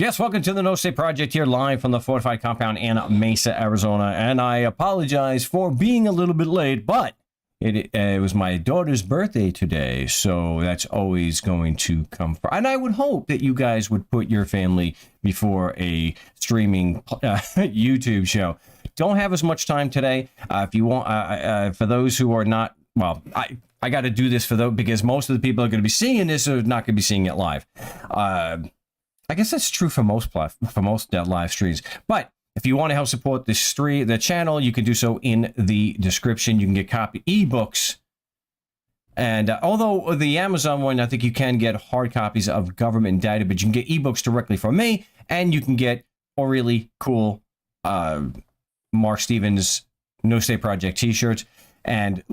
Yes, welcome to the No State Project here live from the fortified compound in Mesa, Arizona. And I apologize for being a little bit late, but it was my daughter's birthday today, so that's always going to come first. And I would hope that you guys would put your family before a streaming YouTube show. Don't have as much time today. If you want, for those who are not, well, I got to do this for those because most of the people are going to be seeing this or not going to be seeing it live. I guess that's true for most live streams. But if you want to help support the channel, you can do so in the description. You can get ebooks. And although the Amazon one, I think you can get hard copies of government data, but you can get ebooks directly from me, and you can get a really cool Mark Stevens No State Project t-shirts. And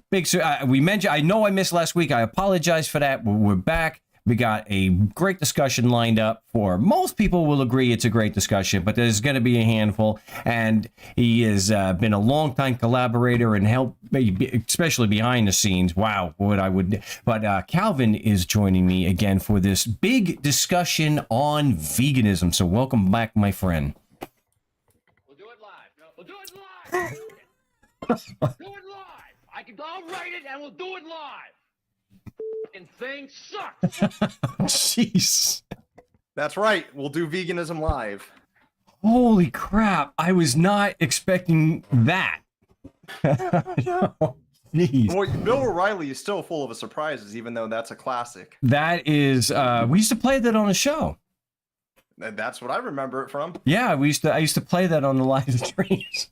we mentioned, I know I missed last week. I apologize for that. We're back. We got a great discussion lined up for most people will agree it's a great discussion, but there's going to be a handful. And he has been a long-time collaborator and helped, especially behind the scenes. Wow, what I would. But Calvin is joining me again for this big discussion on veganism. So welcome back, my friend. We'll do it live. We'll do it live. Do it live. I'll write it and we'll do it live. And thing sucks. Jeez. That's right. We'll do veganism live. Holy crap. I was not expecting that. Jeez. Well, Bill O'Reilly is still full of surprises, even though that's a classic. That is, we used to play that on the show. That's what I remember it from. Yeah, I used to play that on the live streams.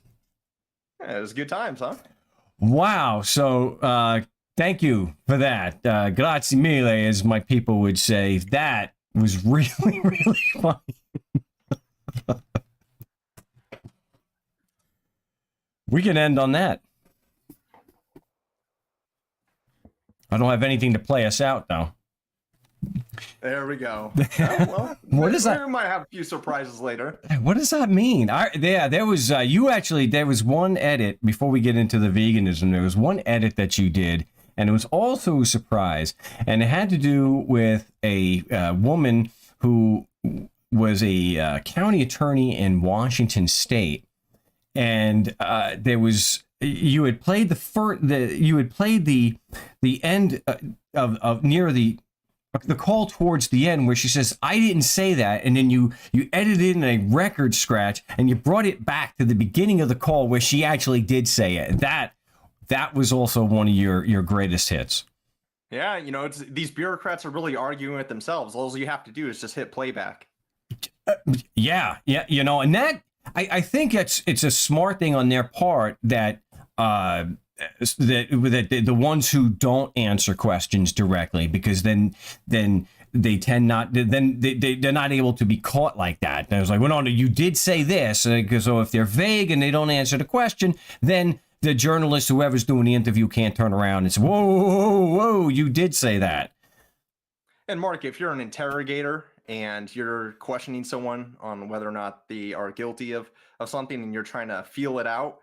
Yeah, it was good times, huh? Wow. So, thank you for that. Grazie mille, as my people would say. That was really, really funny. We can end on that. I don't have anything to play us out, though. There we go. Well, what is that? We might have a few surprises later. What does that mean? There was there was one edit before we get into the veganism. There was one edit that you did. And it was also a surprise. And it had to do with a woman who was a county attorney in Washington State. And you had played the end of near the call towards the end where she says, I didn't say that. And then you edited in a record scratch and you brought it back to the beginning of the call where she actually did say it. That was also one of your greatest hits. Yeah, you know, these bureaucrats are really arguing with themselves. All you have to do is just hit playback. Yeah, you know, and that I think it's a smart thing on their part that the ones who don't answer questions directly, because then they tend not, then they're not able to be caught like that. And I was like, well, no, you did say this. So if they're vague and they don't answer the question, then the journalist, whoever's doing the interview, can't turn around and say, whoa, you did say that. And Mark, if you're an interrogator and you're questioning someone on whether or not they are guilty of something and you're trying to feel it out,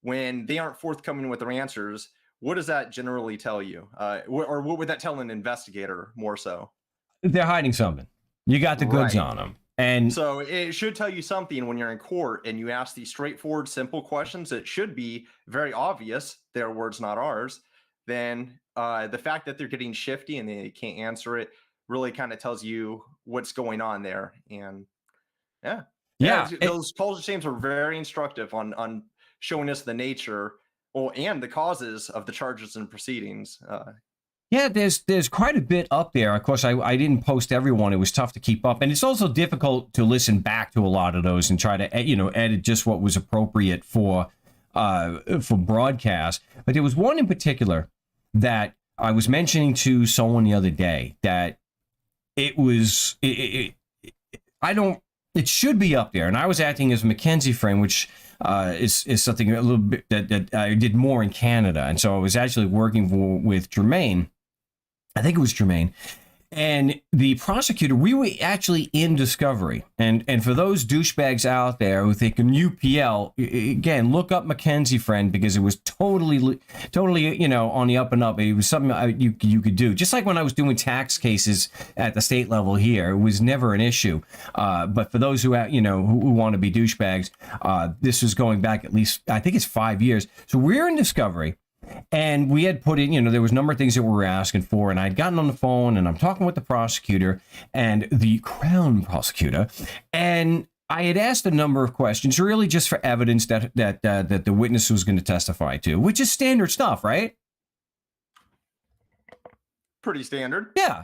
when they aren't forthcoming with their answers, what does that generally tell you? Or what would that tell an investigator more so? They're hiding something. You got the goods on them. And so it should tell you something when you're in court and you ask these straightforward, simple questions. It should be very obvious. Their words, not ours. Then the fact that they're getting shifty and they can't answer it really kind of tells you what's going on there. And yeah, those calls to shames are very instructive on showing us the nature and the causes of the charges and proceedings. Yeah, there's quite a bit up there. Of course, I didn't post everyone. It was tough to keep up. And it's also difficult to listen back to a lot of those and try to, edit just what was appropriate for broadcast. But there was one in particular that I was mentioning to someone the other day that it should be up there. And I was acting as a Mackenzie friend, which is something a little bit that I did more in Canada. And so I was actually working with Jermaine. I think it was Jermaine. And the prosecutor, we were actually in discovery. And for those douchebags out there who think UPL, again, look up Mackenzie Friend, because it was totally, you know, on the up and up. It was something you could do. Just like when I was doing tax cases at the state level here, it was never an issue. But for those who, you know, who want to be douchebags, this was going back at least, I think it's 5 years. So we're in discovery. And we had put in, you know, there was a number of things that we were asking for, and I'd gotten on the phone, and I'm talking with the prosecutor and the Crown prosecutor, and I had asked a number of questions, really just for evidence that the witness was going to testify to, which is standard stuff, right? Pretty standard. Yeah.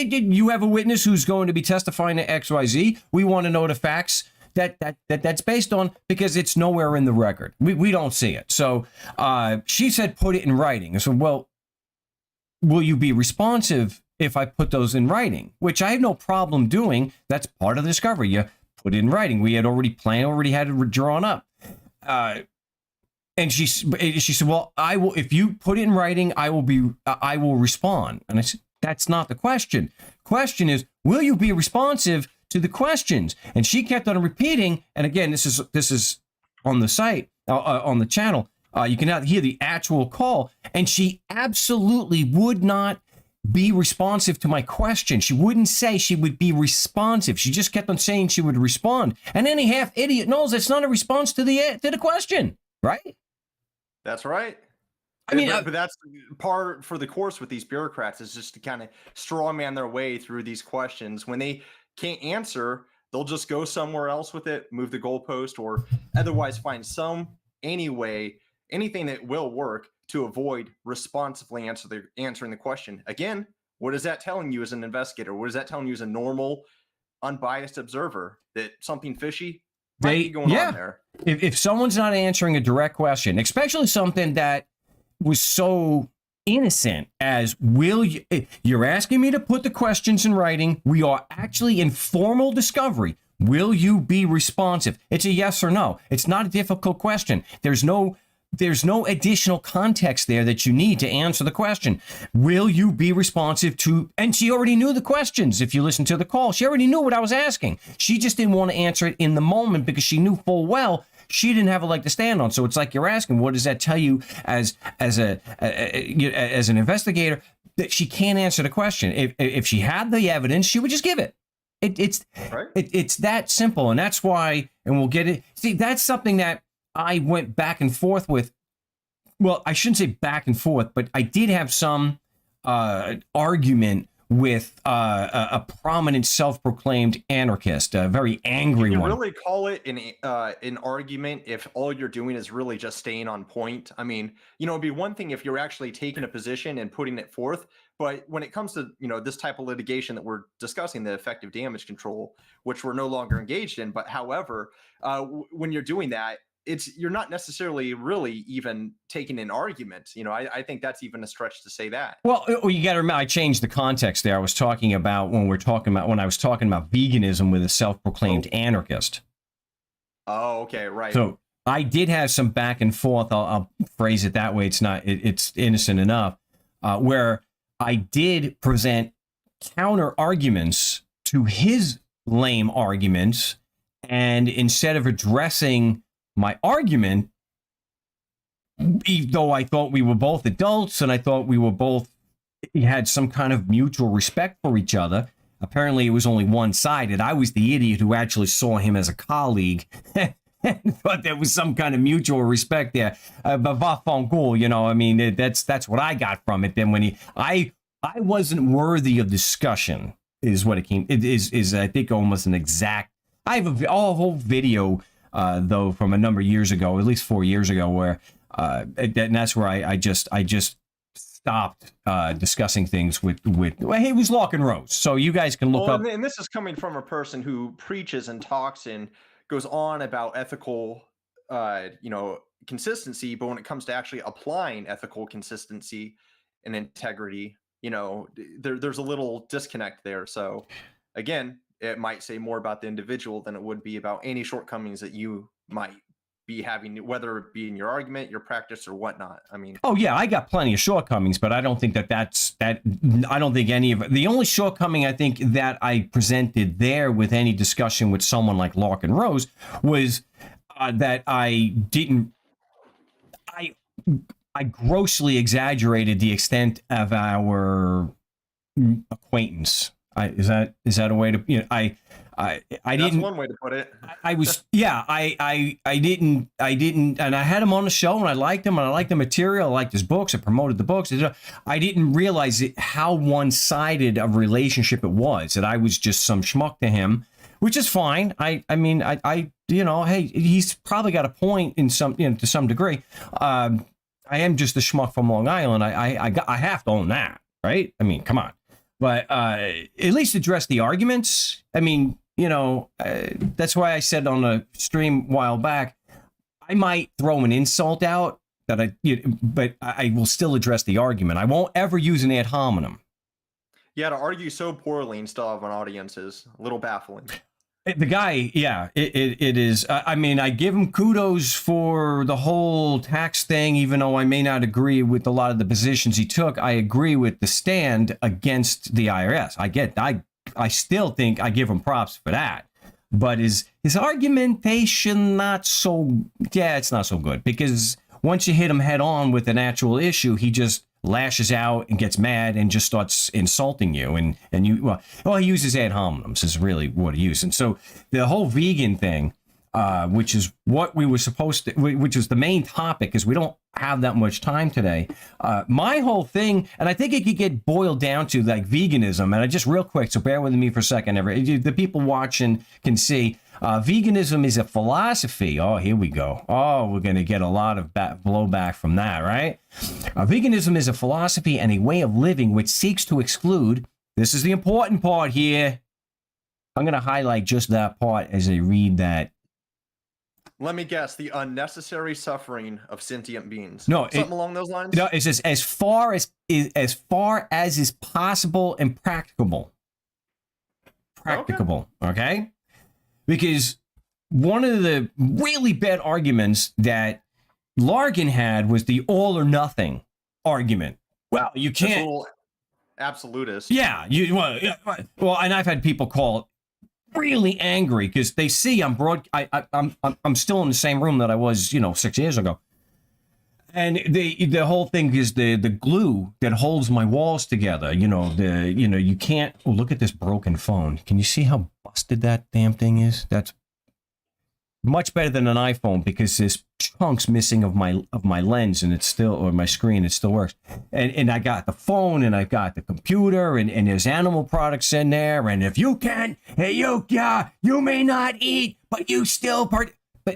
You have a witness who's going to be testifying to XYZ. We want to know the facts that's based on, because it's nowhere in the record. We don't see it. So she said, put it in writing. I said, well, will you be responsive if I put those in writing? Which I have no problem doing. That's part of the discovery. You put it in writing. We had already planned, already had it drawn up. And she said, well, I will, if you put it in writing, I will respond. And I said, that's not the question. Question is, will you be responsive to the questions? And she kept on repeating, and again, this is on the site, on the channel. You can now hear the actual call, and she absolutely would not be responsive to my question. She wouldn't say she would be responsive. She just kept on saying she would respond. And any half idiot knows that's not a response to the question, right? That's right. I mean, but that's part for the course with these bureaucrats, is just to kind of straw man their way through these questions. When they can't answer, they'll just go somewhere else with it, move the goalpost, or otherwise find anything that will work to avoid responsibly answering the question. Again, what is that telling you as an investigator? What is that telling you as a normal, unbiased observer? That something fishy might be going on there. If someone's not answering a direct question, especially something that was so innocent as, you're asking me to put the questions in writing. We are actually in formal discovery. Will you be responsive? It's a yes or no. It's not a difficult question. There's no additional context there that you need to answer the question. Will you be responsive to, and she already knew the questions. If you listen to the call, she already knew what I was asking. She just didn't want to answer it in the moment, because she knew full well she didn't have a leg to stand on. So it's like you're asking, what does that tell you as an investigator, that she can't answer the question? If she had the evidence, she would just give it. It's that simple. And that's why, and we'll get it. See, that's something that I went back and forth with. Well, I shouldn't say back and forth, but I did have some argument with a prominent self-proclaimed anarchist, a very angry one. You really call it an argument if all you're doing is really just staying on point? I mean, you know, it'd be one thing if you're actually taking a position and putting it forth, but when it comes to, you know, this type of litigation that we're discussing, the effective damage control, which we're no longer engaged in, but however, when you're doing that, you're not necessarily really even taking an argument. You know, I think that's even a stretch to say that. Well, you got to remember, I changed the context there. I was talking about when I was talking about veganism with a self-proclaimed anarchist. Oh, okay, right. So I did have some back and forth. I'll phrase it that way. It's innocent enough, where I did present counter arguments to his lame arguments, and instead of addressing my argument, even though I thought we were both adults and I thought we had some kind of mutual respect for each other, apparently it was only one-sided. I was the idiot who actually saw him as a colleague and thought there was some kind of mutual respect there. But va fongul, you know, I mean, that's what I got from it. Then when I wasn't worthy of discussion is what it came. It is I think almost an exact. I have a whole video. Though from a number of years ago, at least 4 years ago, where and that's where I just stopped discussing things with well, he was Locke and Rose, so you guys can look up. And this is coming from a person who preaches and talks and goes on about ethical, you know, consistency, but when it comes to actually applying ethical consistency and integrity, you know, there's a little disconnect there. So again, it might say more about the individual than it would be about any shortcomings that you might be having, whether it be in your argument, your practice, or whatnot. I mean, oh yeah, I got plenty of shortcomings, but I don't think that's I don't think any of it. The only shortcoming I think that I presented there with any discussion with someone like Larkin Rose was that I grossly exaggerated the extent of our acquaintance. Is that a way to, you know, I that's didn't. one way to put it. I was, yeah, I didn't, and I had him on the show, and I liked him, and I liked the material, I liked his books, I promoted the books. I didn't realize how one-sided a relationship it was, that I was just some schmuck to him, which is fine. I mean, you know, hey, he's probably got a point in some, you know, to some degree. I am just a schmuck from Long Island. I have to own that, right? I mean, come on. But at least address the arguments. I mean, you know, that's why I said on a stream a while back, I might throw an insult out that but I will still address the argument. I won't ever use an ad hominem. Yeah, to argue so poorly and still have an audience is a little baffling. The guy, yeah, it is. I mean, I give him kudos for the whole tax thing, even though I may not agree with a lot of the positions he took. I agree with the stand against the IRS. I still think I give him props for that. But his argumentation, it's not so good, because once you hit him head on with an actual issue, he just lashes out and gets mad and just starts insulting you. And you, well, he uses ad hominems is really what he used. And so the whole vegan thing, which is what we were supposed to, which is the main topic, because we don't have that much time today. My whole thing, and I think it could get boiled down to like veganism, and I just real quick, so bear with me for a second. The people watching can see, veganism is a philosophy. Oh, here we go. Oh, we're going to get a lot of blowback from that, right? Veganism is a philosophy and a way of living which seeks to exclude, this is the important part here. I'm going to highlight just that part as I read that. Let me guess, the unnecessary suffering of sentient beings. No, something along those lines. No, it says as far as is possible and practicable. Okay? Because one of the really bad arguments that Larkin had was the all or nothing argument. Well, you can't. That's a little absolutist. Yeah, well, and I've had people call it really angry because they see I'm still in the same room that I was, 6 years ago. And the whole thing is the glue that holds my walls together. You can't. Oh, look at this broken phone. Can you see how busted that damn thing is? That's much better than an iPhone because there's chunks missing of my lens and or my screen. It still works. And I got the phone and I got the computer and there's animal products in there. And if you can, you may not eat, but you still But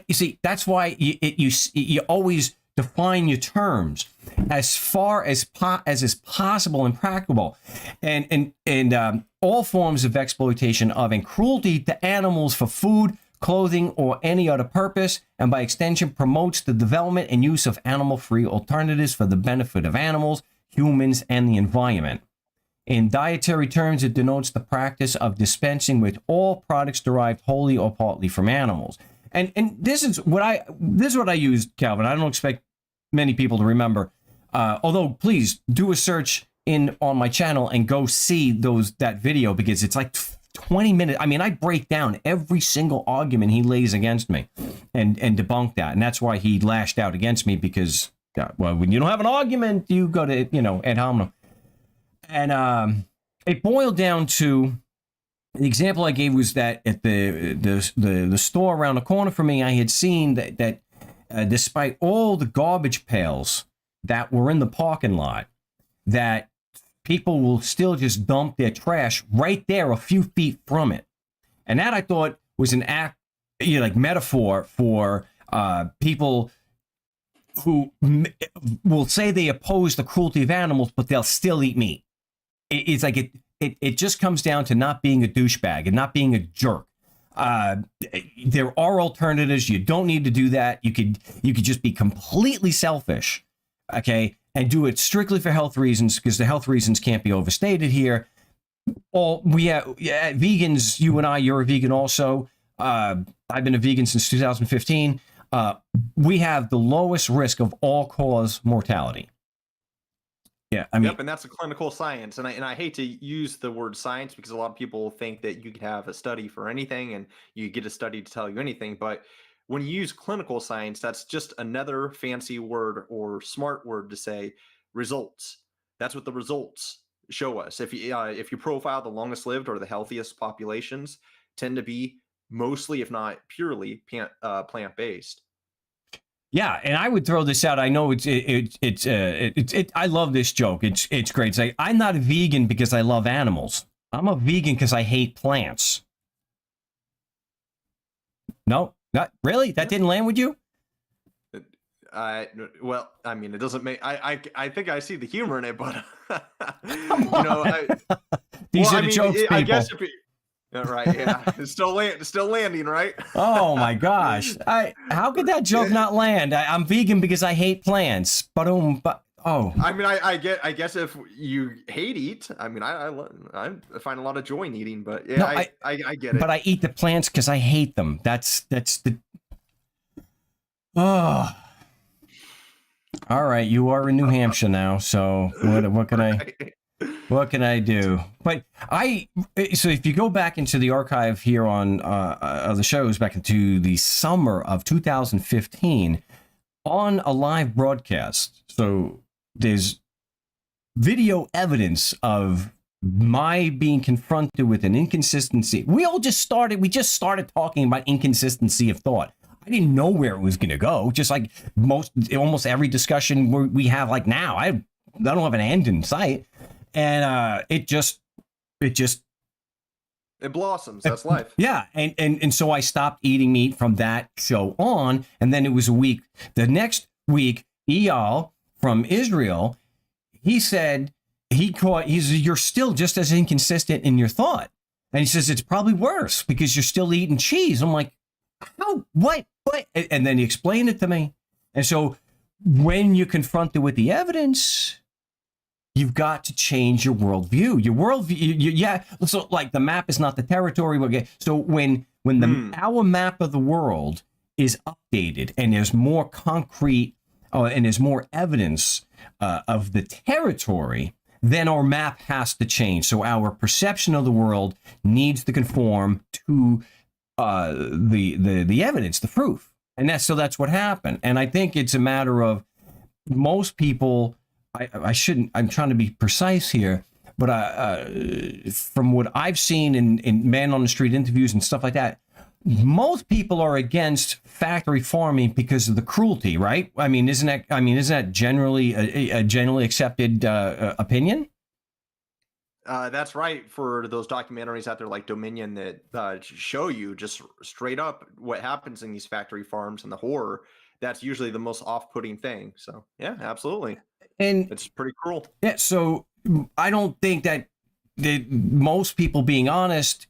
you see, that's why you always define your terms as far as is possible and practicable, and all forms of exploitation of and cruelty to animals for food, clothing, or any other purpose, and by extension promotes the development and use of animal-free alternatives for the benefit of animals, humans, and the environment. In dietary terms, it denotes the practice of dispensing with all products derived wholly or partly from animals. And this is what I used, Calvin. I don't expect many people to remember. Although, please do a search on my channel and go see that video because it's like 20 minutes. I mean, I break down every single argument he lays against me and debunk that. And that's why he lashed out against me because, well, when you don't have an argument, you go to, ad hominem. And it boiled down to, the example I gave was that at the store around the corner from me, I had seen that despite all the garbage pails that were in the parking lot, that people will still just dump their trash right there a few feet from it. And that I thought was an act, like metaphor for people who will say they oppose the cruelty of animals, but they'll still eat meat. It's like it just comes down to not being a douchebag and not being a jerk. There are alternatives. You don't need to do that. You could just be completely selfish, okay, and do it strictly for health reasons because the health reasons can't be overstated here. Vegans, you and I, you're a vegan also. I've been a vegan since 2015. we have the lowest risk of all-cause mortality. Yeah, I mean, Yep, and that's a clinical science. And I hate to use the word science because a lot of people think that you could have a study for anything and you get a study to tell you anything. But when you use clinical science, that's just another fancy word or smart word to say results. That's what the results show us. If you profile the longest lived or the healthiest populations, tend to be mostly, if not purely, plant-based. yeah, and I would throw this out. I know I love this joke. It's great. It's like, I'm not a vegan because I love animals. I'm a vegan because I hate plants. No, not really. That didn't land with you. Well, I mean, it doesn't make. I think I see the humor in it, but These are the jokes, people. I guess if it, right, yeah, it's still landing, right? Oh my gosh! How could that joke not land? I'm vegan because I hate plants. But I mean, I guess if you hate eat, I mean, I find a lot of joy in eating, but yeah, no, I get it. But I eat the plants because I hate them. That's the. Oh. All right, you are in New Hampshire now, so what can I do? But so if you go back into the archive here on the shows back into the summer of 2015 on a live broadcast, so there's video evidence of my being confronted with an inconsistency. We just started talking about inconsistency of thought. I didn't know where it was going to go. Just like almost every discussion we have like now, I don't have an end in sight. And it blossoms. That's life. Yeah. And so I stopped eating meat from that show on. And then it was the next week, Eyal from Israel, he said, you're still just as inconsistent in your thought. And he says, it's probably worse because you're still eating cheese. I'm like, how? What? And then he explained it to me. And so when you're confronted with the evidence, you've got to change your worldview. Your worldview, yeah. So like the map is not the territory. Okay. So when our map of the world is updated and there's more concrete and there's more evidence of the territory, then our map has to change. So our perception of the world needs to conform to the evidence, the proof. And that's what happened. And I think it's a matter of most people, I'm trying to be precise here, but from what I've seen in man on the street interviews and stuff like that, most people are against factory farming because of the cruelty, right? I mean, isn't that generally a generally accepted opinion? That's right. For those documentaries out there like Dominion that show you just straight up what happens in these factory farms and the horror, that's usually the most off-putting thing. So yeah, absolutely. And it's pretty cruel. Yeah. So I don't think that most people, being honest,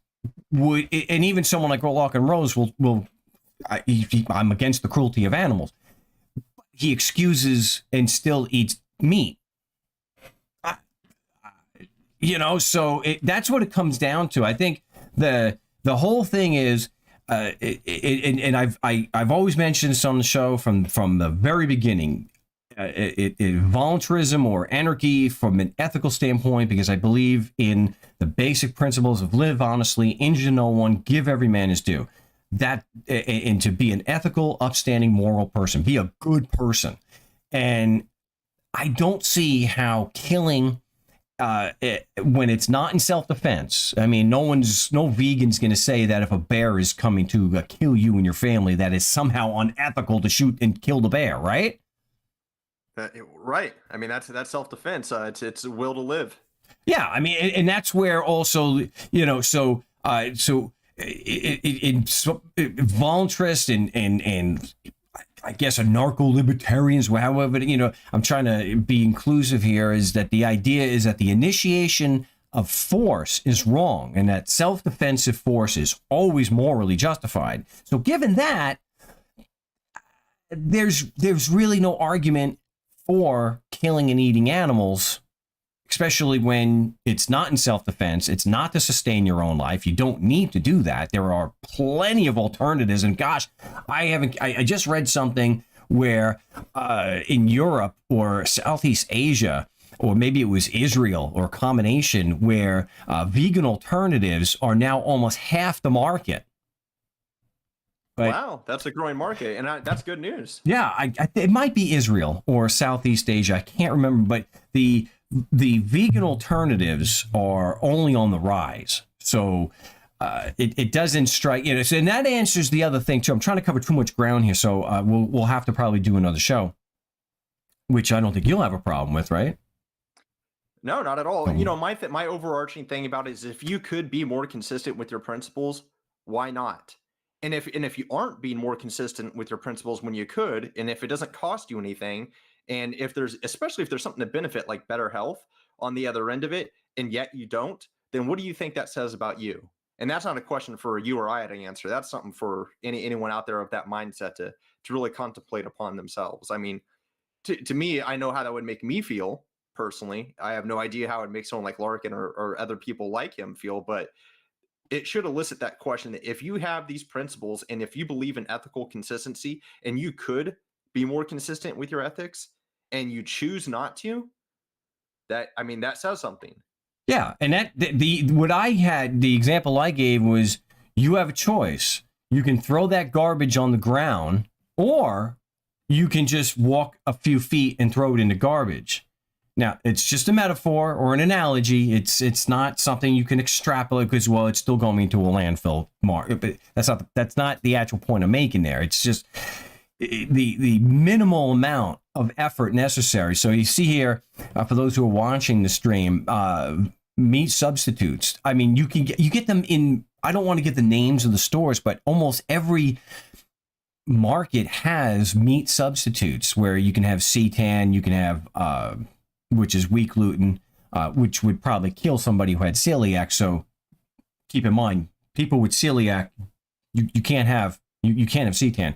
would, and even someone like Rock and Rose I'm against the cruelty of animals. He excuses and still eats meat. So that's what it comes down to. I think the whole thing is, and I've always mentioned this on the show from the very beginning, voluntarism or anarchy from an ethical standpoint, because I believe in the basic principles of live honestly, injure no one, give every man his due. That and to be an ethical, upstanding, moral person, be a good person, and I don't see how killing. When it's not in self-defense, I mean, no vegan's going to say that if a bear is coming to kill you and your family, that is somehow unethical to shoot and kill the bear, right? Right. I mean, that's self-defense. It's a will to live. Yeah. I mean, and that's where also, voluntarist and I guess anarcho-libertarians, however, I'm trying to be inclusive here, is that the idea is that the initiation of force is wrong and that self-defensive force is always morally justified. So given that, there's really no argument for killing and eating animals, especially when it's not in self-defense. It's not to sustain your own life. You don't need to do that. There are plenty of alternatives. And gosh, I just read something where in Europe or Southeast Asia, or maybe it was Israel or a combination, where vegan alternatives are now almost half the market. But, wow, that's a growing market, and that's good news. Yeah, it might be Israel or Southeast Asia. I can't remember, but the vegan alternatives are only on the rise. So it doesn't strike, you know. So, and that answers the other thing too. I'm trying to cover too much ground here, so we'll have to probably do another show, which I don't think you'll have a problem with, right? No, not at all. You know, my overarching thing about it is if you could be more consistent with your principles, why not? And if you aren't being more consistent with your principles when you could, and if it doesn't cost you anything, and especially if there's something to benefit like better health on the other end of it, and yet you don't, then what do you think that says about you? And that's not a question for you or I to answer. That's something for anyone out there of that mindset to really contemplate upon themselves. I mean, to me, I know how that would make me feel personally. I have no idea how it makes someone like Larkin or other people like him feel, but it should elicit that question that if you have these principles and if you believe in ethical consistency and you could be more consistent with your ethics and you choose not to, that says something. Yeah. And that the example I gave was, you have a choice. You can throw that garbage on the ground, or you can just walk a few feet and throw it in the garbage. Now, it's just a metaphor or an analogy. It's not something you can extrapolate because, well, it's still going into a landfill. But that's not the actual point I'm making there. It's just the minimal amount of effort necessary. So you see here, for those who are watching the stream, meat substitutes. I mean, you get them in. I don't want to get the names of the stores, but almost every market has meat substitutes where you can have seitan, you can have which is weak gluten, which would probably kill somebody who had celiac. So keep in mind, people with celiac, you can't have seitan.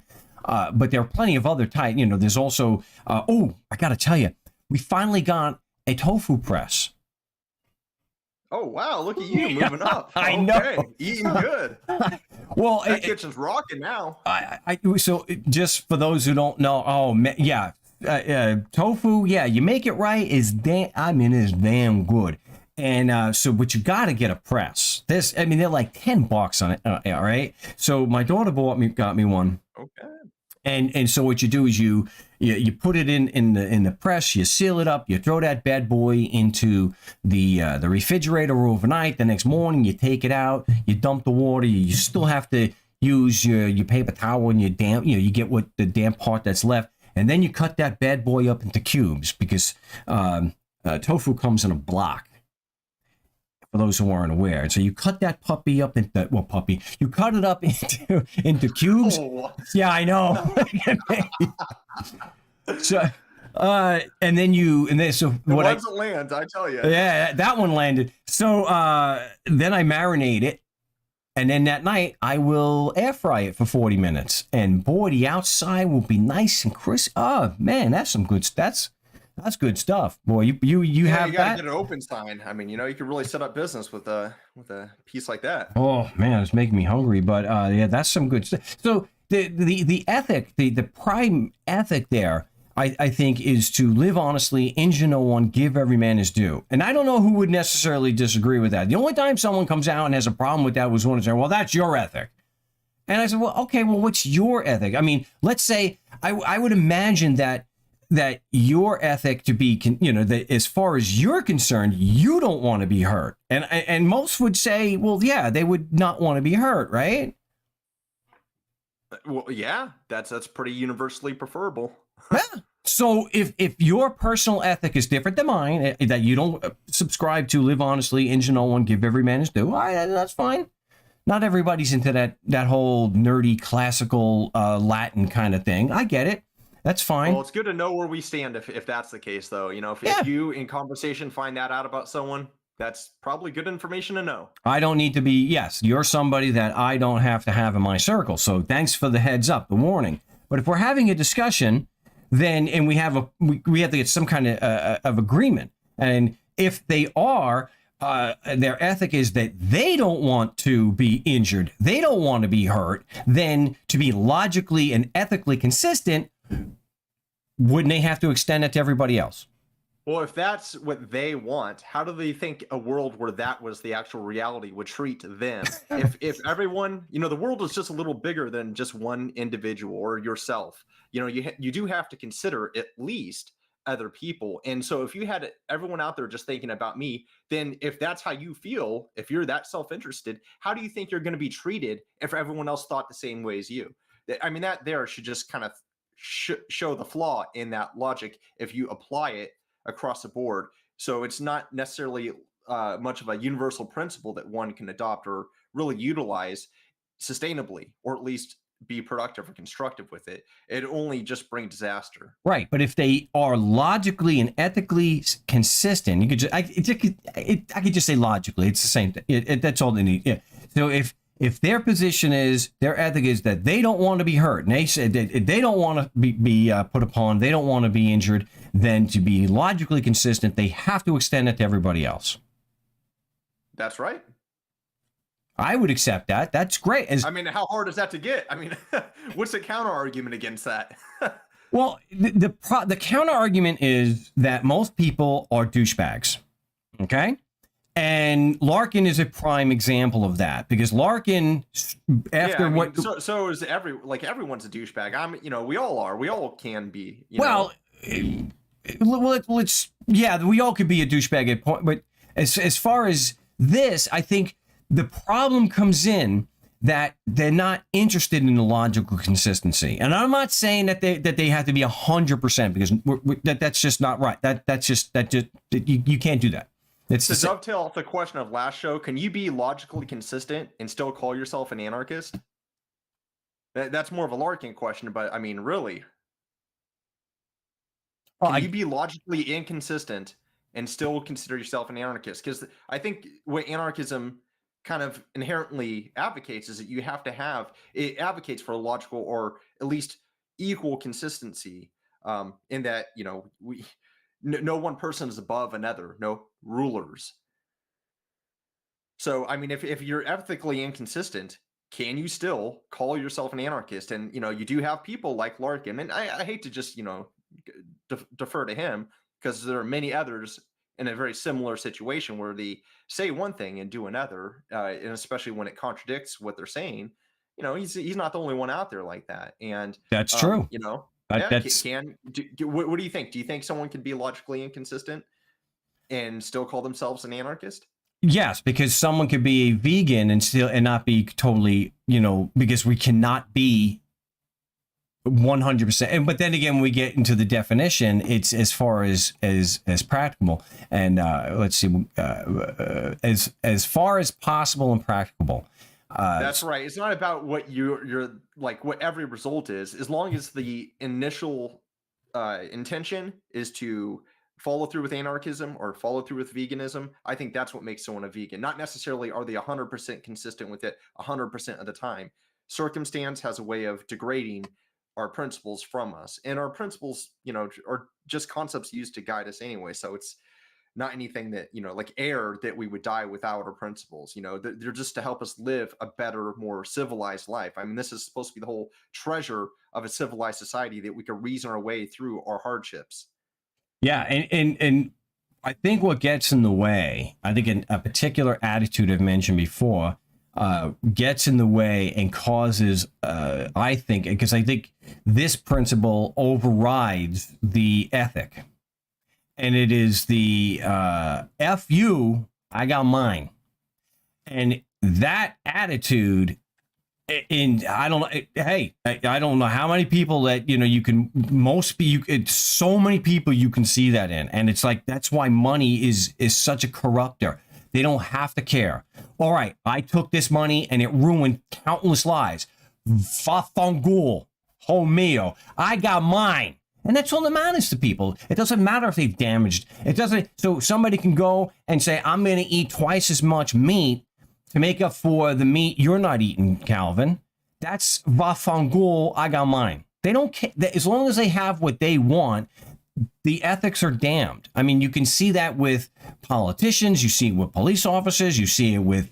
But there are plenty of other types. You know, there's also I got to tell you, we finally got a tofu press. Oh wow! Look at you moving up. I know, eating good. Well, that kitchen's rocking now. So just for those who don't know, tofu, you make it right, is damn good. And so, but you got to get a press. They're like $10 on it. All right. So my daughter got me one. Okay. And so what you do is you put it in the press, you seal it up, you throw that bad boy into the refrigerator overnight. The next morning you take it out, you dump the water. You still have to use your paper towel and you get what the damp part that's left. And then you cut that bad boy up into cubes because tofu comes in a block, for those who aren't aware. And so you cut that puppy up you cut it up into cubes. Oh. Yeah, I know. So, and then what it lands, I tell you. Yeah, that one landed. So then I marinate it. And then that night, I will air fry it for 40 minutes. And boy, the outside will be nice and crisp. Oh, man, that's good stuff. Boy, you have you gotta that? get an open sign. I mean, you could really set up business with a piece like that. Oh, man, it's making me hungry. But that's some good stuff. So the ethic, the prime ethic there, I think, is to live honestly, injure no one, give every man his due. And I don't know who would necessarily disagree with that. The only time someone comes out and has a problem with that was when it's saying, well, that's your ethic. And I said, well, okay, well, what's your ethic? I mean, let's say I would imagine that your ethic to be, that as far as you're concerned, you don't want to be hurt. And most would say, well, yeah, they would not want to be hurt, right? Well, yeah, that's pretty universally preferable. Yeah. So if your personal ethic is different than mine, that you don't subscribe to live honestly, injure no one, give every man his due, that's fine. Not everybody's into that whole nerdy classical Latin kind of thing. I get it. That's fine. Well, it's good to know where we stand if that's the case, though. If you in conversation find that out about someone, that's probably good information to know. I don't need to be, yes, you're somebody that I don't have to have in my circle. So thanks for the heads up, the warning. But if we're having a discussion, then, and we have to get some kind of agreement. And if they are, their ethic is that they don't want to be injured, they don't want to be hurt, then to be logically and ethically consistent, wouldn't they have to extend it to everybody else? Well, if that's what they want, how do they think a world where that was the actual reality would treat them? if everyone, the world is just a little bigger than just one individual or yourself. You do have to consider at least other people. And so if you had everyone out there just thinking about me, then if that's how you feel, if you're that self-interested, how do you think you're going to be treated if everyone else thought the same way as you? I mean, that there should just kind of show the flaw in that logic if you apply it across the board. So it's not necessarily much of a universal principle that one can adopt or really utilize sustainably, or at least be productive or constructive with it. It only just brings disaster. Right, but if they are logically and ethically consistent, you could just I could just say logically. It's the same thing. That's all they need. Yeah. So if their position is, their ethic is that they don't want to be hurt, and they said they don't want to be put upon, they don't want to be injured, then to be logically consistent, they have to extend it to everybody else. That's right. I would accept that. That's great. I mean, how hard is that to get? I mean, what's the counter argument against that? Well, the counter argument is that most people are douchebags. Okay. And Larkin is a prime example of that, because Larkin, after so is everyone's a douchebag. We all are. We all can be. We all could be a douchebag at point. But as far as this, I think the problem comes in that they're not interested in the logical consistency. And I'm not saying that they have to be 100%, because that's just not right. You can't do that. It's to dovetail off the question of last show, can you be logically consistent and still call yourself an anarchist? That's more of a Larkin question, but I mean, really? Can you be logically inconsistent and still consider yourself an anarchist? Because I think what anarchism kind of inherently advocates is that you have to have, it advocates for a logical or at least equal consistency, in that, no one person is above another, no rulers. So, I mean, if you're ethically inconsistent, can you still call yourself an anarchist? And, you do have people like Larkin, and I hate to just, defer to him, because there are many others in a very similar situation where they say one thing and do another, and especially when it contradicts what they're saying. He's not the only one out there like that. And that's true. What do you think? Do you think someone could be logically inconsistent and still call themselves an anarchist? Yes, because someone could be a vegan and not be totally, because we cannot be 100%. But then again, when we get into the definition, it's as far as practicable. And let's see, as far as possible and practicable. That's right. It's not about what you're like, what every result is, as long as the initial intention is to follow through with anarchism or follow through with veganism. I think that's what makes someone a vegan. Not necessarily are they 100% consistent with it 100% of the time. Circumstance has a way of degrading our principles from us, and our principles, are just concepts used to guide us anyway. So it's not anything that, like air, that we would die without our principles. They're just to help us live a better, more civilized life. I mean, this is supposed to be the whole treasure of a civilized society, that we can reason our way through our hardships. Yeah, and I think what gets in the way, I think a particular attitude I've mentioned before, gets in the way and causes, I think this principle overrides the ethic. And it is the F you, I got mine. And that attitude, I don't know how many people that, it's so many people you can see that in. And it's like, that's why money is such a corrupter. They don't have to care. All right, I took this money and it ruined countless lives. Fafangul, homeo, I got mine. And that's all that matters to people. It doesn't matter if they've damaged. It doesn't. So somebody can go and say, I'm going to eat twice as much meat to make up for the meat you're not eating, Calvin. That's vafangul, I got mine. They don't care. As long as they have what they want, the ethics are damned. I mean, you can see that with politicians, you see it with police officers, you see it with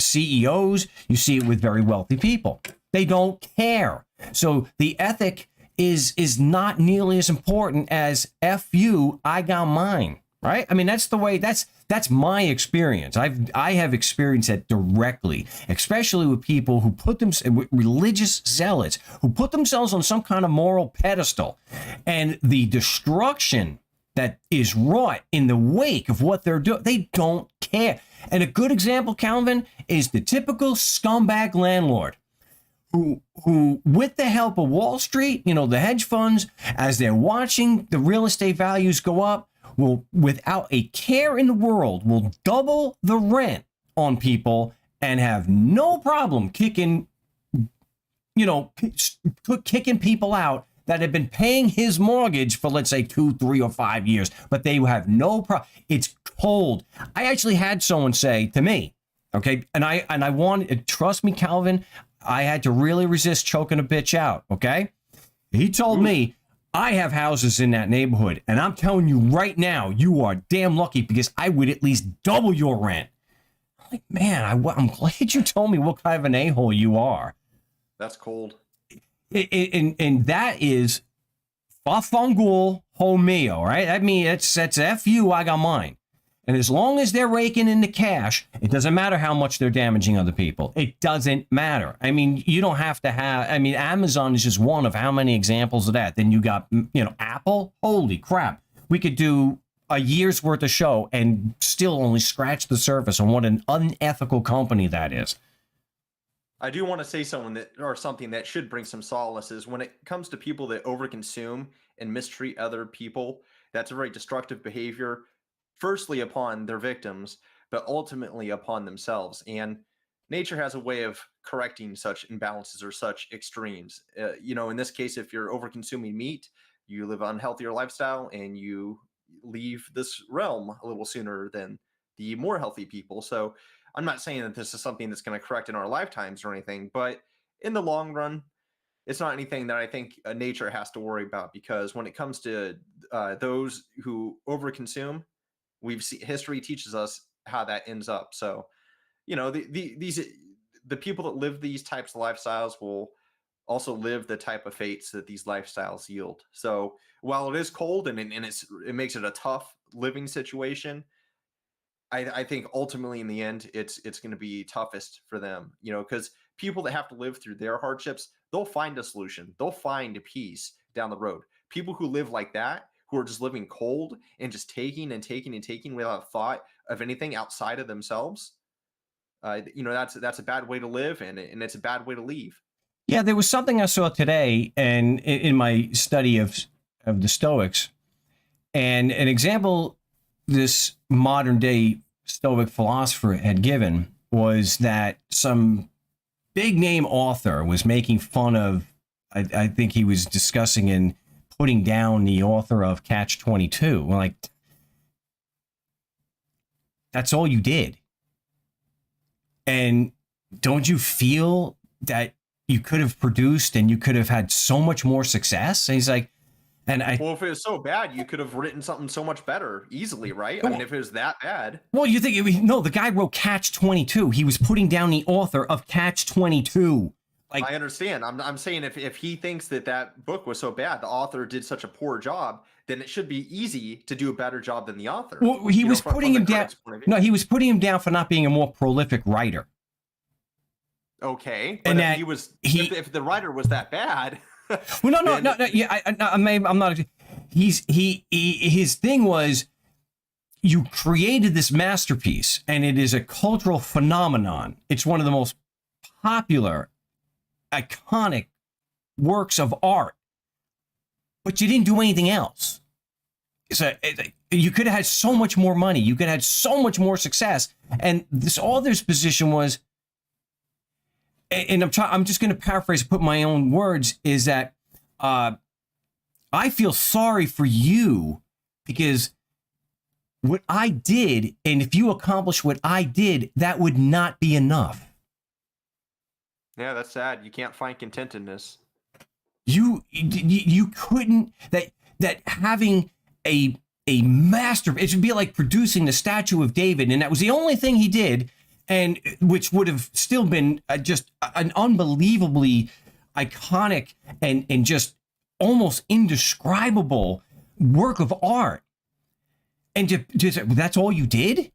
CEOs, you see it with very wealthy people. They don't care. So the ethic is not nearly as important as F you, I got mine, right? I mean, that's the way, that's my experience. I have experienced that directly, especially with people who put with religious zealots who put themselves on some kind of moral pedestal, and the destruction that is wrought in the wake of what they're doing. They don't care. And a good example, Calvin, is the typical scumbag landlord who, with the help of Wall Street, the hedge funds, as they're watching the real estate values go up, will, without a care in the world, will double the rent on people and have no problem kicking people out that have been paying his mortgage for, let's say, 2, 3, or 5 years, but they have no problem. It's cold. I actually had someone say to me, okay, and I wanted, trust me, Calvin, I had to really resist choking a bitch out, okay? He told me, I have houses in that neighborhood, and I'm telling you right now, you are damn lucky because I would at least double your rent. I'm like, man, I'm glad you told me what kind of an a-hole you are. That's cold. And that is fafangul homeo, right? I mean, that's F you, I got mine. And as long as they're raking in the cash, it doesn't matter how much they're damaging other people. It doesn't matter. I mean, you don't have to have, I mean, Amazon is just one of how many examples of that. Then you got, Apple. Holy crap. We could do a year's worth of show and still only scratch the surface on what an unethical company that is. I do want to say something that should bring some solace is when it comes to people that overconsume and mistreat other people, that's a very destructive behavior. Firstly upon their victims, but ultimately upon themselves. And nature has a way of correcting such imbalances or such extremes. In this case, if you're over-consuming meat, you live an unhealthier lifestyle and you leave this realm a little sooner than the more healthy people. So I'm not saying that this is something that's going to correct in our lifetimes or anything, but in the long run, it's not anything that I think nature has to worry about, because when it comes to those who overconsume, history teaches us how that ends up. So, the people that live these types of lifestyles will also live the type of fates that these lifestyles yield. So while it is cold and it makes it a tough living situation, I think ultimately in the end, it's going to be toughest for them, because people that have to live through their hardships, they'll find a solution. They'll find a peace down the road. People who live like that, who are just living cold and just taking and taking and taking without thought of anything outside of themselves, that's a bad way to live, and it's a bad way to leave. Yeah, there was something I saw today, and in my study of the Stoics, and an example this modern day Stoic philosopher had given was that some big name author was making fun of, I think he was discussing and putting down the author of Catch-22. We're like, that's all you did. And don't you feel that you could have produced and you could have had so much more success? And he's like, well, if it was so bad, you could have written something so much better easily, right? I mean, if it was that bad. Well, you think, no, the guy wrote Catch-22. He was putting down the author of Catch-22. Like, I understand. I'm saying if he thinks that book was so bad, the author did such a poor job, then it should be easy to do a better job than the author. Well, he was putting him down. No, he was putting him down for not being a more prolific writer. Okay, but and if the writer was that bad. Well, no. Yeah, I'm not. His thing was, you created this masterpiece, and it is a cultural phenomenon. It's one of the most popular, iconic works of art, but you didn't do anything else. So you could have had so much more money. You could have had so much more success. And this author's position was, and I'm just going to paraphrase, put my own words, is that I feel sorry for you because what I did, and if you accomplish what I did, that would not be enough. Yeah, that's sad. You can't find contentedness. You couldn't. that having a master, it should be like producing the statue of David, and that was the only thing he did, and which would have still been just an unbelievably iconic and just almost indescribable work of art. And just that's all you did?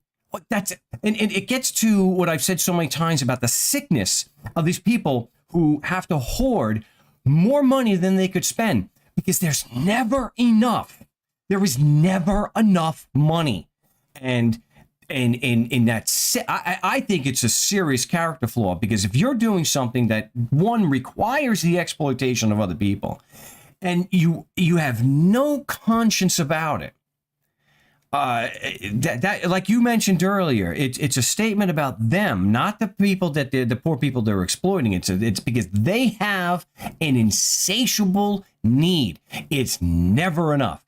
And it gets to what I've said so many times about the sickness of these people who have to hoard more money than they could spend, because there's never enough. There is never enough money. And in that, I think it's a serious character flaw, because if you're doing something that, one, requires the exploitation of other people, and you have no conscience about it, that like you mentioned earlier, it's a statement about them, not the people that the poor people they're exploiting. It's because they have an insatiable need. It's never enough.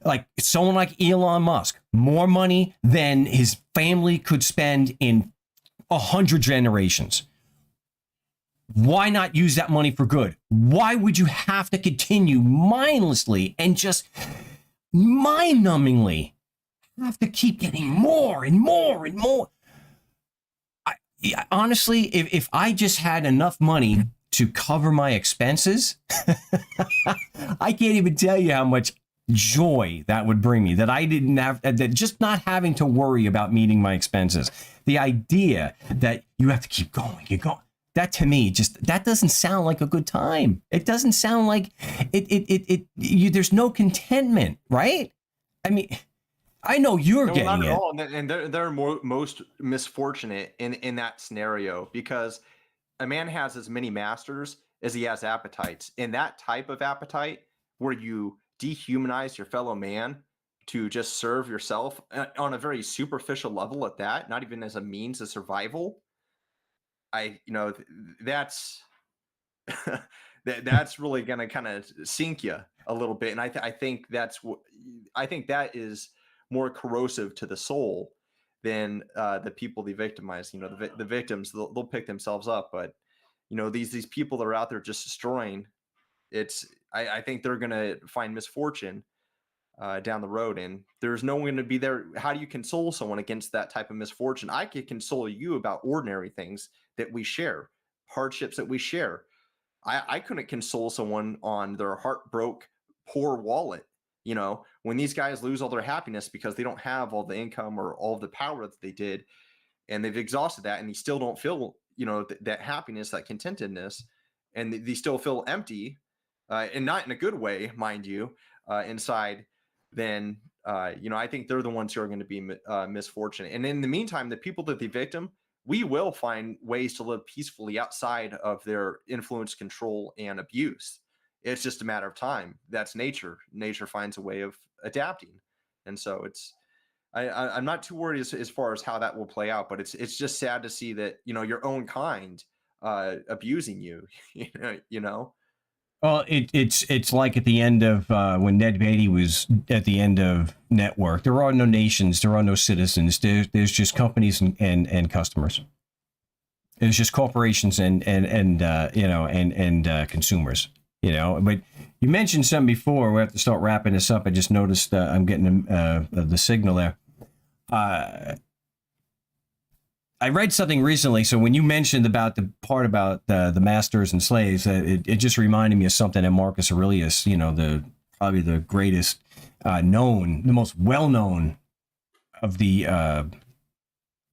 Like someone like Elon Musk, more money than his family could spend in 100 generations. Why not use that money for good? Why would you have to continue mindlessly and just mind-numbingly have to keep getting more and more and more? Honestly, if I just had enough money to cover my expenses, I can't even tell you how much joy that would bring me, that I didn't have, that just not having to worry about meeting my expenses. The idea that you have to keep going, that to me, just, that doesn't sound like a good time. It doesn't sound like there's no contentment, right? I mean, I know you're getting not at it. all. And they're most misfortunate in that scenario, because a man has as many masters as he has appetites. And that type of appetite where you dehumanize your fellow man to just serve yourself on a very superficial level at that, not even as a means of survival, that's that's really going to kind of sink you a little bit. And I think that is more corrosive to the soul than the people they victimize. The victims, they'll pick themselves up, but these people that are out there just destroying, I think they're going to find misfortune down the road, and there's no one going to be there. How do you console someone against that type of misfortune? I could console you about ordinary things that we share, hardships that we share. I couldn't console someone on their heartbroken, poor wallet. When these guys lose all their happiness because they don't have all the income or all the power that they did, and they've exhausted that, and they still don't feel, that happiness, that contentedness, and they still feel empty, and not in a good way, mind you, inside, then, I think they're the ones who are going to be misfortunate. And in the meantime, the people that they victim, we will find ways to live peacefully outside of their influence, control, and abuse. It's just a matter of time. That's nature. Nature finds a way of adapting. And so I'm not too worried as far as how that will play out, but it's just sad to see that, your own kind abusing you, Well, it's like at the end of when Ned Beatty was at the end of Network. There are no nations, there are no citizens. There's just companies and customers. There's just corporations and consumers. But you mentioned something before. We have to start wrapping this up. I just noticed I'm getting the signal there. I read something recently. So when you mentioned about the part about the masters and slaves, it just reminded me of something that Marcus Aurelius, probably the greatest the most well-known of the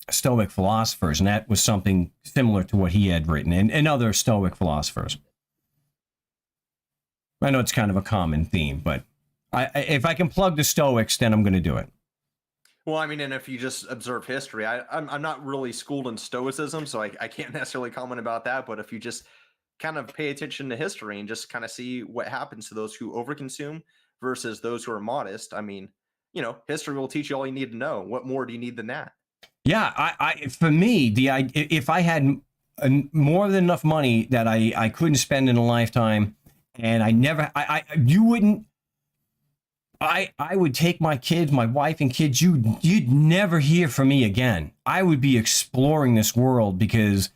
Stoic philosophers. And that was something similar to what he had written and other Stoic philosophers. I know it's kind of a common theme, but if I can plug the Stoics, then I'm going to do it. Well, I mean, and if you just observe history, I'm not really schooled in Stoicism, so I can't necessarily comment about that. But if you just kind of pay attention to history and just kind of see what happens to those who overconsume versus those who are modest, I mean, history will teach you all you need to know. What more do you need than that? Yeah, for me, if I had more than enough money that I couldn't spend in a lifetime, and I would take my kids, my wife and kids, you'd never hear from me again. I would be exploring this world because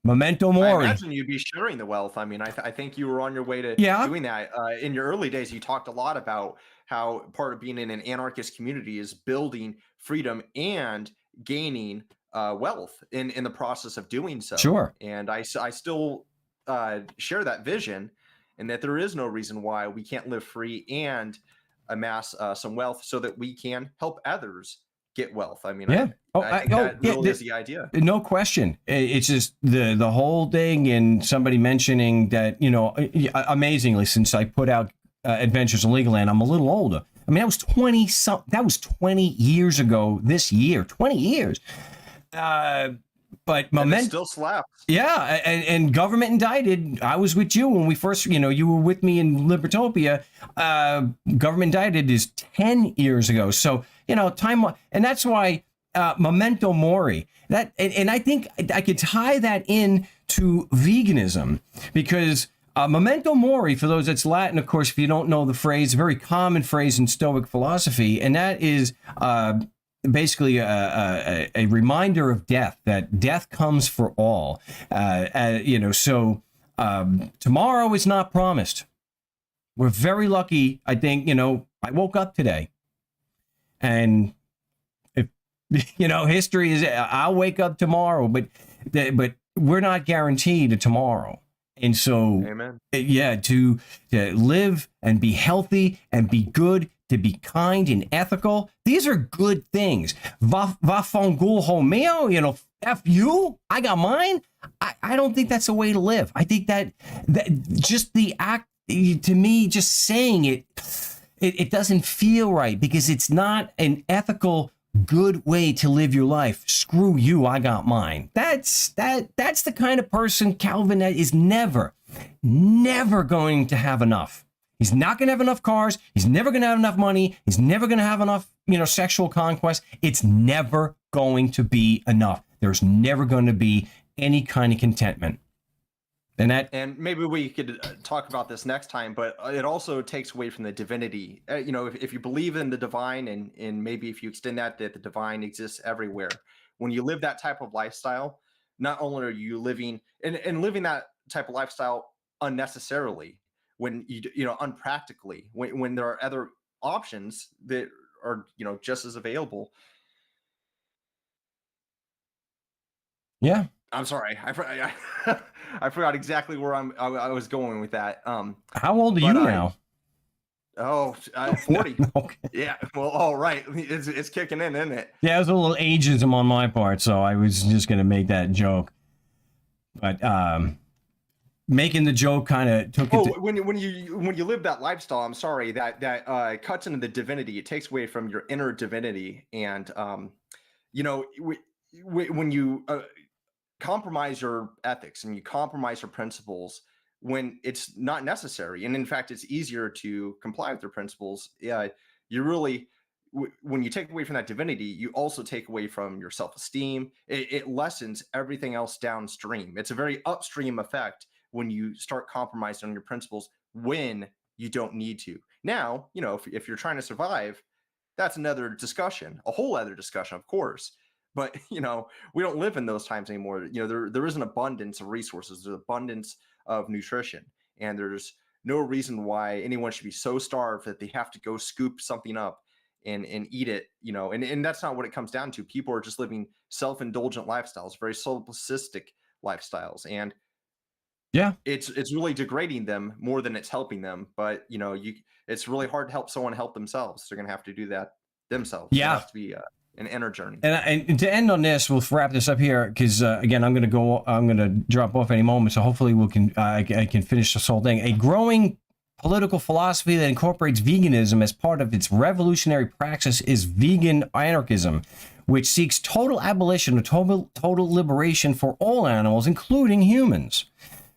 Memento I mori. imagine you'd be sharing the wealth. I mean, I think you were on your way to Yeah. doing that. In your early days, you talked a lot about how part of being in an anarchist community is building freedom and gaining wealth in the process of doing so. Sure. And I still share that vision, and that there is no reason why we can't live free and amass some wealth so that we can help others get wealth. I mean, Yeah. I think that really is the idea. No question. It's just the whole thing, and somebody mentioning that, you know, amazingly, since I put out Adventures in Legalland, I'm a little older. I mean, that was 20 years ago this year. 20 years. But It still slaps. Yeah, and government indicted. I was with you when we first, you know, you were with me in Libertopia. Government indicted is 10 years ago. So, you know, time, and that's why memento mori. That, and I think I could tie that in to veganism, because memento mori, for those that's Latin, of course, if you don't know the phrase, a very common phrase in Stoic philosophy, and that is basically a reminder of death, that death comes for all. You know, so tomorrow is not promised. We're very lucky. I think, you know, I woke up today, and if, you know, history is, I'll wake up tomorrow, but we're not guaranteed a tomorrow. And so, Amen. Yeah, to live and be healthy and be good, to be kind and ethical, these are good things. Va fangul homeo, you know, F you, I got mine. I don't think that's a way to live. I think that just the act, to me, just saying it doesn't feel right, because it's not an ethical, good way to live your life. Screw you, I got mine. That's the kind of person Calvin is never going to have enough. He's not going to have enough cars. He's never going to have enough money. He's never going to have enough, you know, sexual conquest. It's never going to be enough. There's never going to be any kind of contentment. And maybe we could talk about this next time, but it also takes away from the divinity. You know, if you believe in the divine, and maybe if you extend that the divine exists everywhere, when you live that type of lifestyle, not only are you living and living that type of lifestyle unnecessarily, when you know, unpractically, when there are other options that are, you know, just as available. Yeah. I'm sorry, I forgot exactly where I was going with that. How old are you now? 40. Okay. Yeah. Well, all right. It's kicking in, isn't it? Yeah, it was a little ageism on my part, so I was just going to make that joke. But making the joke kind of took it. When you live that lifestyle, I'm sorry, that cuts into the divinity. It takes away from your inner divinity, and you know, when you compromise your ethics and you compromise your principles when it's not necessary, and in fact it's easier to comply with your principles, you really, when you take away from that divinity, you also take away from your self-esteem. It lessens everything else downstream. It's a very upstream effect when you start compromising on your principles when you don't need to. Now, you know, if you're trying to survive, that's another discussion, a whole other discussion, of course. But, you know, we don't live in those times anymore. You know, there is an abundance of resources, there's abundance of nutrition, and there's no reason why anyone should be so starved that they have to go scoop something up and eat it, you know, and that's not what it comes down to. People are just living self-indulgent lifestyles, very solipsistic lifestyles, and yeah, it's really degrading them more than it's helping them. But, you know, it's really hard to help someone help themselves. They're going to have to do that themselves. Yeah. It has to be an inner journey. And to end on this, we'll wrap this up here, because again, I'm going to drop off any moment. So hopefully I can finish this whole thing. A growing political philosophy that incorporates veganism as part of its revolutionary praxis is vegan anarchism, which seeks total abolition or total liberation for all animals, including humans.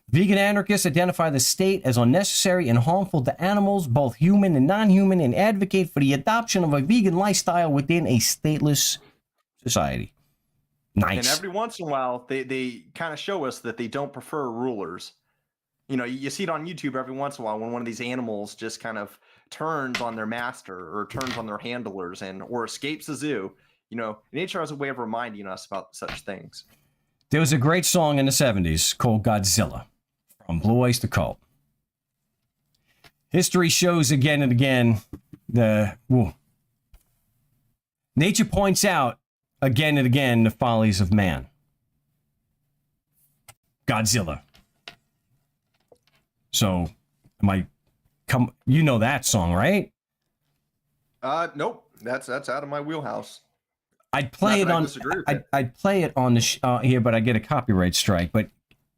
Vegan anarchists identify the state as unnecessary and harmful to animals, both human and non-human, and advocate for the adoption of a vegan lifestyle within a stateless society. Nice. And every once in a while, they kind of show us that they don't prefer rulers. You know, you see it on YouTube every once in a while when one of these animals just kind of turns on their master or turns on their handlers or escapes the zoo. You know, nature has a way of reminding us about such things. There was a great song in the 70s called Godzilla from Blue Oyster Cult. History shows again and again nature points out again and again the follies of man. Godzilla. So, you know that song, right? Nope. That's out of my wheelhouse. I'd play it on. I'd play it on the here, but I get a copyright strike. But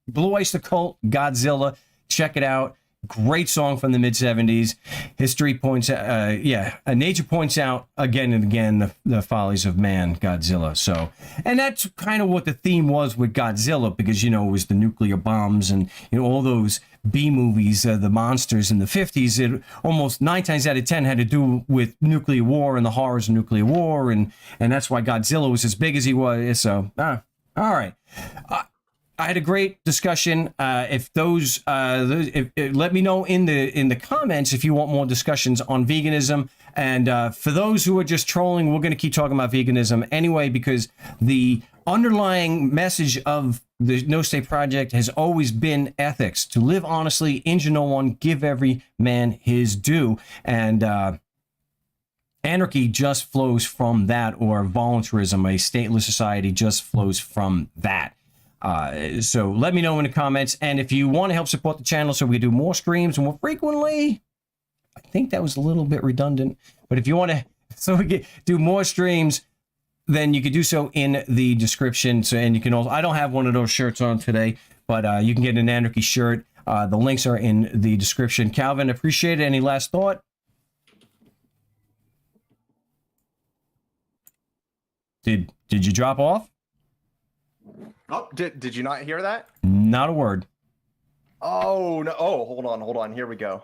Blue Oyster Cult, Godzilla, check it out. Great song from the mid-70s. History points out, nature points out again and again the follies of man, Godzilla. So, and that's kind of what the theme was with Godzilla, because, you know, it was the nuclear bombs and, you know, all those B movies, the monsters in the 50s. It almost 9 times out of 10 had to do with nuclear war and the horrors of nuclear war, and that's why Godzilla was as big as he was. So, all right. I had a great discussion. If let me know in the comments if you want more discussions on veganism. And for those who are just trolling, we're going to keep talking about veganism anyway, because the underlying message of the No State Project has always been ethics: to live honestly, injure no one, give every man his due. And anarchy just flows from that, or voluntarism, a stateless society, just flows from that. So let me know in the comments, and if you want to help support the channel so we can do more streams more frequently, I think that was a little bit redundant, but if you want to, so we can do more streams, then you can do so in the description. So, and you can also, I don't have one of those shirts on today, but you can get an anarchy shirt. The links are in the description. Calvin, appreciate it. Any last thought? Did you drop off? Oh, did you not hear that? Not a word. Oh, no. Oh, hold on. Here we go.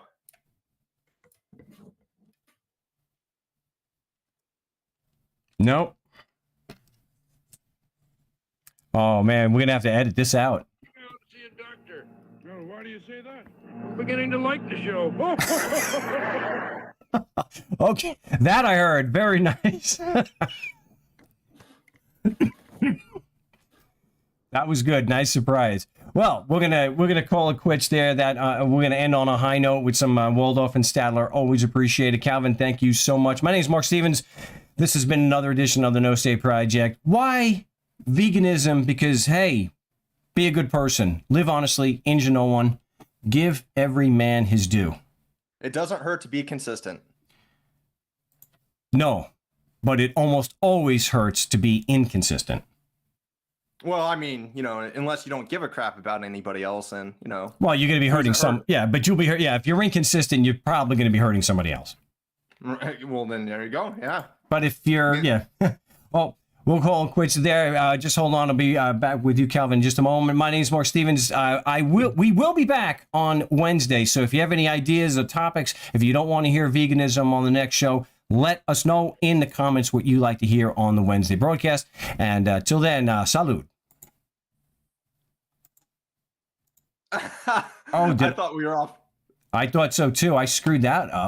Nope. Oh, man, we're going to have to edit this out. See a doctor. Oh, why do you say that? I'm beginning to like the show. Okay, that I heard. Very nice. That was good. Nice surprise. Well, we're gonna call it quits there. That we're gonna end on a high note with some Waldorf and Stadler. Always appreciate it. Calvin, thank you so much. My name is Mark Stevens. This has been another edition of the No State Project. Why veganism? Because, hey, be a good person. Live honestly. Injure no one. Give every man his due. It doesn't hurt to be consistent. No, but it almost always hurts to be inconsistent. Well, I mean, you know, unless you don't give a crap about anybody else, and, you know. Well, you're going to be hurting but you'll be hurt. Yeah, if you're inconsistent, you're probably going to be hurting somebody else. Well, then there you go. Yeah. But if you're, well, we'll call it quits there. Just hold on. I'll be back with you, Calvin, in just a moment. My name is Mark Stevens. We will be back on Wednesday. So if you have any ideas or topics, if you don't want to hear veganism on the next show, let us know in the comments what you like to hear on the Wednesday broadcast. And till then, salud. I thought we were off. I thought so too. I screwed that up.